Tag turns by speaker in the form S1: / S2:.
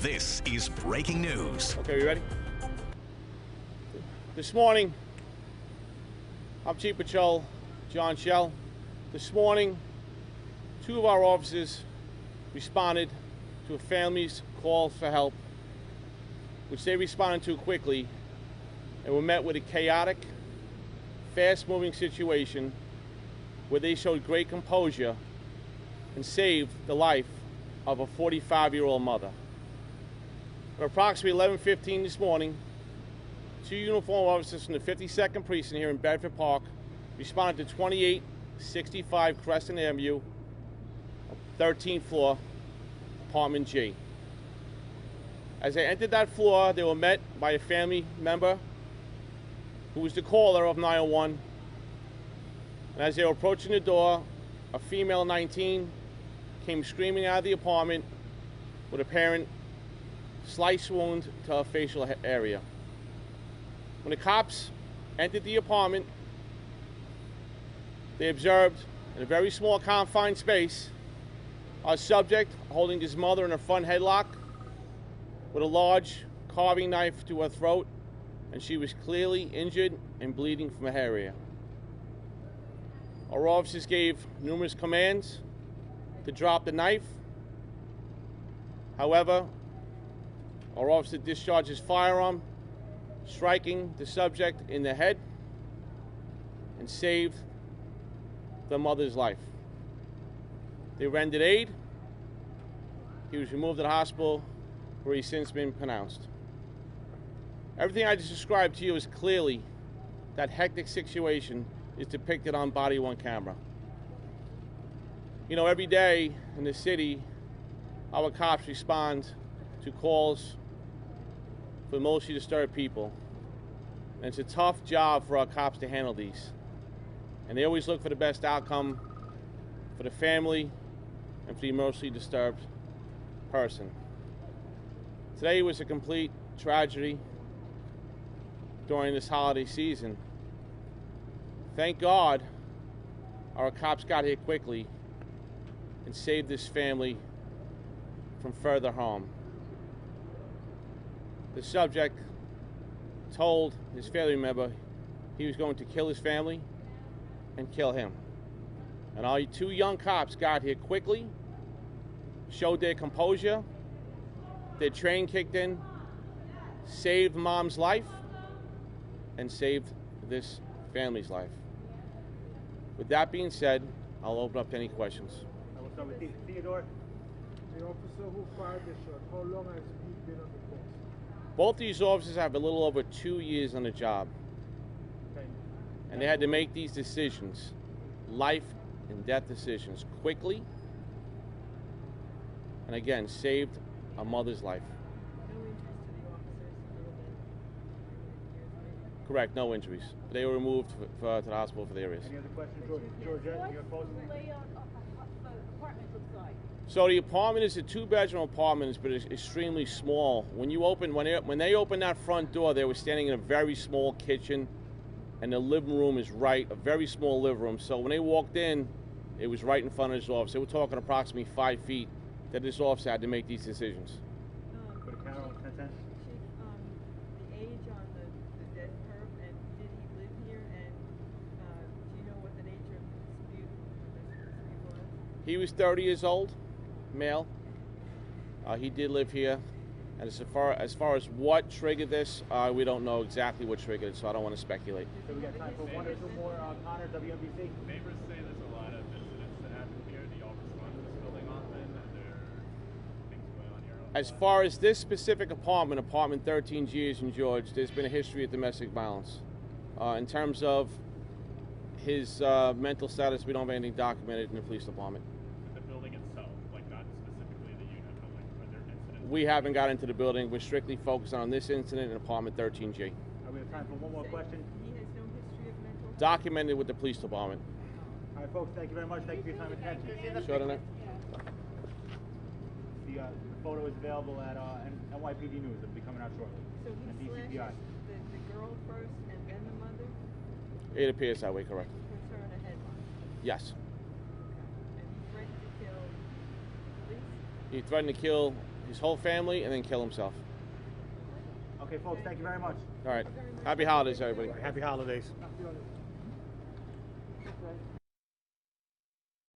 S1: This is breaking news.
S2: Okay, you ready? This morning, I'm Chief of Chell, John Chell. This morning, two of our officers responded to a family's call for help, which they responded to quickly, and were met with a chaotic, fast-moving situation where they showed great composure and saved the life of a 45-year-old mother. At approximately 11:15 this morning, two uniformed officers from the 52nd Precinct here in Bedford Park responded to 2865 Crescent Avenue, 13th floor, apartment G. As they entered that floor, they were met by a family member who was the caller of 911. And as they were approaching the door, a female 19 came screaming out of the apartment with apparent slice wound to her facial area. When the cops entered the apartment, they observed in a very small confined space a subject holding his mother in a front headlock with a large carving knife to her throat, and she was clearly injured and bleeding from her area. Our officers gave numerous commands to drop the knife. However, our officer discharged his firearm, striking the subject in the head, and saved the mother's life. They rendered aid. He was removed to the hospital, where he's since been pronounced. Everything I just described to you is clearly that hectic situation is depicted on body-worn camera. You know, every day in the city, our cops respond to calls for emotionally disturbed people. And it's a tough job for our cops to handle these. And they always look for the best outcome for the family and for the emotionally disturbed person. Today was a complete tragedy during this holiday season. Thank God our cops got here quickly and saved this family from further harm. The subject told his family member he was going to kill his family and kill him. And our two young cops got here quickly, showed their composure, their train kicked in, saved mom's life, and saved this family's life. With that being said, I'll open up to any questions.
S3: I will start with Theodore.
S4: The officer who fired the shot, how long has he been on the force?
S2: Both these officers have a little over 2 years on the job.
S3: Okay.
S2: And they had to make these decisions, life and death decisions, quickly, and again, saved a mother's life.
S5: No injuries to the officers, a little bit.
S2: Correct, no injuries. They were removed to the hospital for the areas.
S3: Any other questions, Georgette? Your post?
S5: What's the layout of the apartment looks like?
S2: So the apartment is a two-bedroom apartment, but it's extremely small. When they opened that front door, they were standing in a very small kitchen, and the living room is a very small living room. So when they walked in, it was right in front of his office. They were talking approximately 5 feet that this officer had to make these decisions.
S3: Put a camera on 10.
S5: Chief, the age on the dead perp, and did he live here? And do you know what the nature of the dispute was?
S2: He was 30 years old, male. He did live here. And as far as what triggered this, we don't know exactly what triggered it, so I don't want to speculate.
S3: So we got time for one or two more. Connor, WNBC.
S6: Neighbors say there's a lot of incidents that happen here. Do y'all respond to this building often? Are there things going on here?
S2: As far as this specific apartment 13G in George, there's been a history of domestic violence. In terms of his mental status, we don't have anything documented in the police department.
S6: The building itself, like not specifically the unit, but like are there incidents?
S2: We haven't got into the building. We're strictly focused on this incident in apartment 13G.
S3: We have time for one more question.
S5: He has no history of mental health?
S2: Documented with the police department.
S3: All right, folks, thank you very much. Thank you for your time and attention.
S2: Short on that?
S3: The photo is available at NYPD News. It'll be coming out shortly.
S5: So
S3: And
S5: he
S3: DCPI.
S5: slashes the girl first and then the mother?
S2: It appears that way, correct.
S5: Puts her in a headlock?
S2: Yes.
S5: Okay. And he threatened to kill police?
S2: He threatened to kill his whole family and then kill himself.
S3: Okay, folks, thank you very much.
S2: All right. Happy holidays, everybody.
S7: Happy holidays.
S4: Happy holidays.